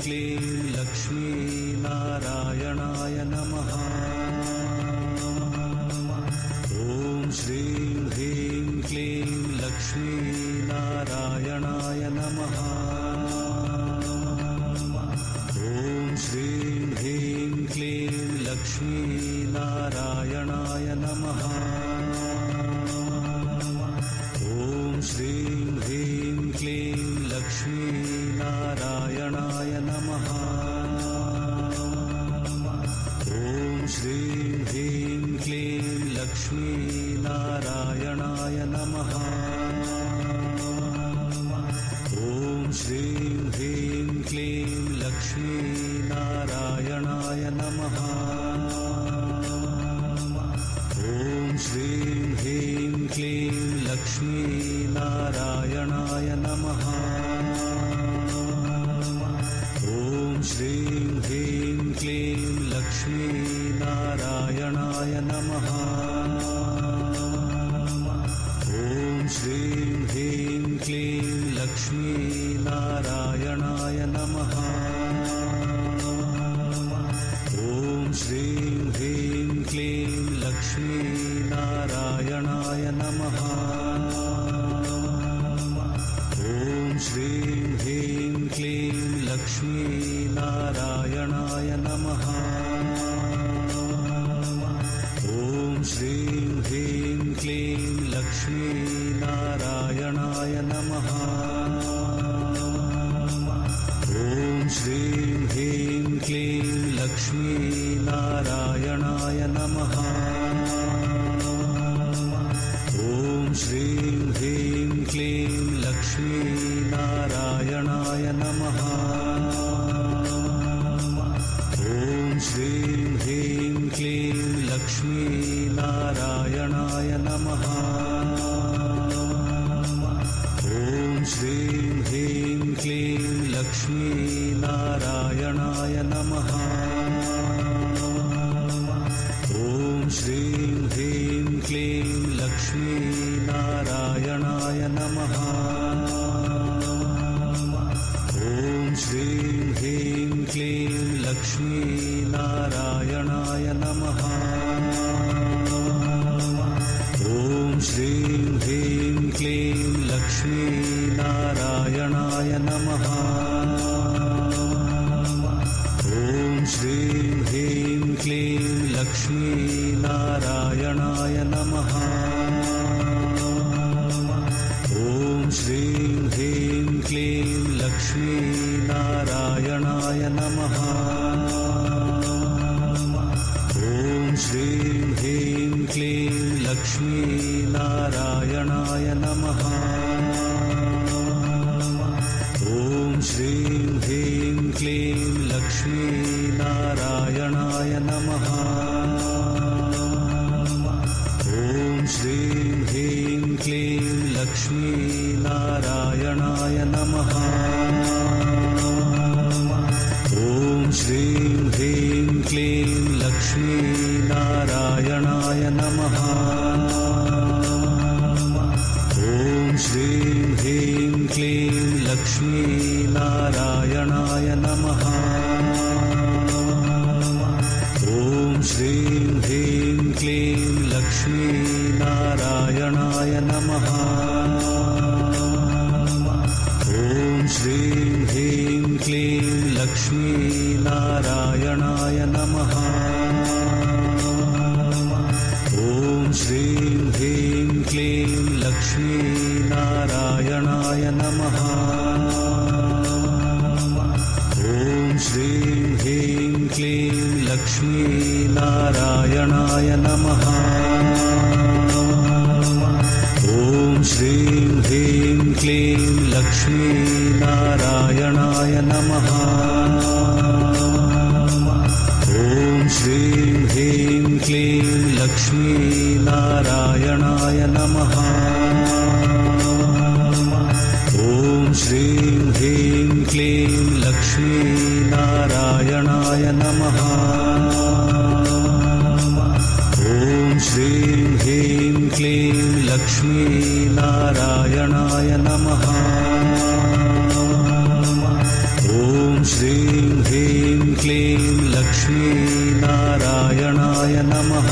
क्लीं लक्ष्मीनारायणाय नमः। ॐ श्रीं ह्रीं क्लीं लक्ष्मीनारायणाय नमः। ॐ श्रीं ह्रीं क्लीं लक्ष्मीनारायणाय नमः। ॐ श्रीं ह्रीं क्लीं लक्ष्मीनारायणाय नमः। ॐ श्रीं ह्रीं क्लीं लक्ष्मीनारायणाय नमः। ॐ श्रीं ह्रीं क्लीं लक्ष्मीनारायणाय नमः। ॐ श्रीं ह्रीं क्लीं लक्ष्मीनारायणाय नमः। ॐ श्रीं ह्रीं क्लीं लक्ष्मीनारायणाय नमः। ॐ श्रीं ह्रीं क्लीं लक्ष्मीनारायणाय नमः। ॐ श्रीं ह्रीं क्लीं लक्ष्मीनारायणाय नमः। ॐ श्रीं ह्रीं क्लीं लक्ष्मीनारायणाय नमः। ॐ श्रीं ह्रीं क्लीं लक्ष्मीनारायणाय नमः। ॐ श्रीं ह्रीं क्लीं लक्ष्मीनारायणाय नमः। ॐ श्रीं ह्रीं क्लीं लक्ष्मीनारायणाय नमः। ॐ श्रीं ह्रीं क्लीं लक्ष्मीनारायणाय नमः। ॐ श्रीं ह्रीं क्लीं लक्ष्मीनारायणाय नमः। ॐ श्रीं ह्रीं क्लीं लक्ष्मीनारायणाय नमः। ॐ श्रीं ह्रीं क्लीं लक्ष्मीनारायणाय नमः। ॐ श्रीं ह्रीं क्लीं लक्ष्मीनारायणाय नमः। ॐ श्रीं ह्रीं क्लीं लक्ष्मीनारायणाय नमः। ॐ श्रीं ह्रीं क्लीं लक्ष्मीनारायणाय नमः। ॐ श्रीं ह्रीं क्लीं लक्ष्मीनारायणाय नमः। ॐ श्रीं ह्रीं क्लीं लक्ष्मीनारायणाय नमः। ॐ श्रीं ह्रीं क्लीं लक्ष्मीनारायणाय नमः। ॐ श्रीं ह्रीं क्लीं लक्ष्मीनारायणाय नमः। ॐ श्रीं ह्रीं क्लीं लक्ष्मीनारायणाय नमः। ॐ श्रीं ह्रीं क्लीं लक्ष्मीनारायणाय नमः। ॐ श्रीं ह्रीं क्लीं लक्ष्मीनारायणाय नमः। ॐ श्रीं ह्रीं क्लीं लक्ष्मीनारायणाय नमः। ॐ श्रीं ह्रीं क्लीं लक्ष्मीनारायणाय नमः। ॐ श्रीं ह्रीं क्लीं लक्ष्मीनारायणाय नमः। ॐ श्रीं ह्रीं क्लीं लक्ष्मीनारायणाय नमः। ॐ श्रीं ह्रीं क्लीं लक्ष्मीनारायणाय नमः। ॐ श्रीं ह्रीं क्लीं लक्ष्मीनारायणाय नमः। ॐ श्रीं ह्रीं क्लीं लक्ष्मीनारायणाय नमः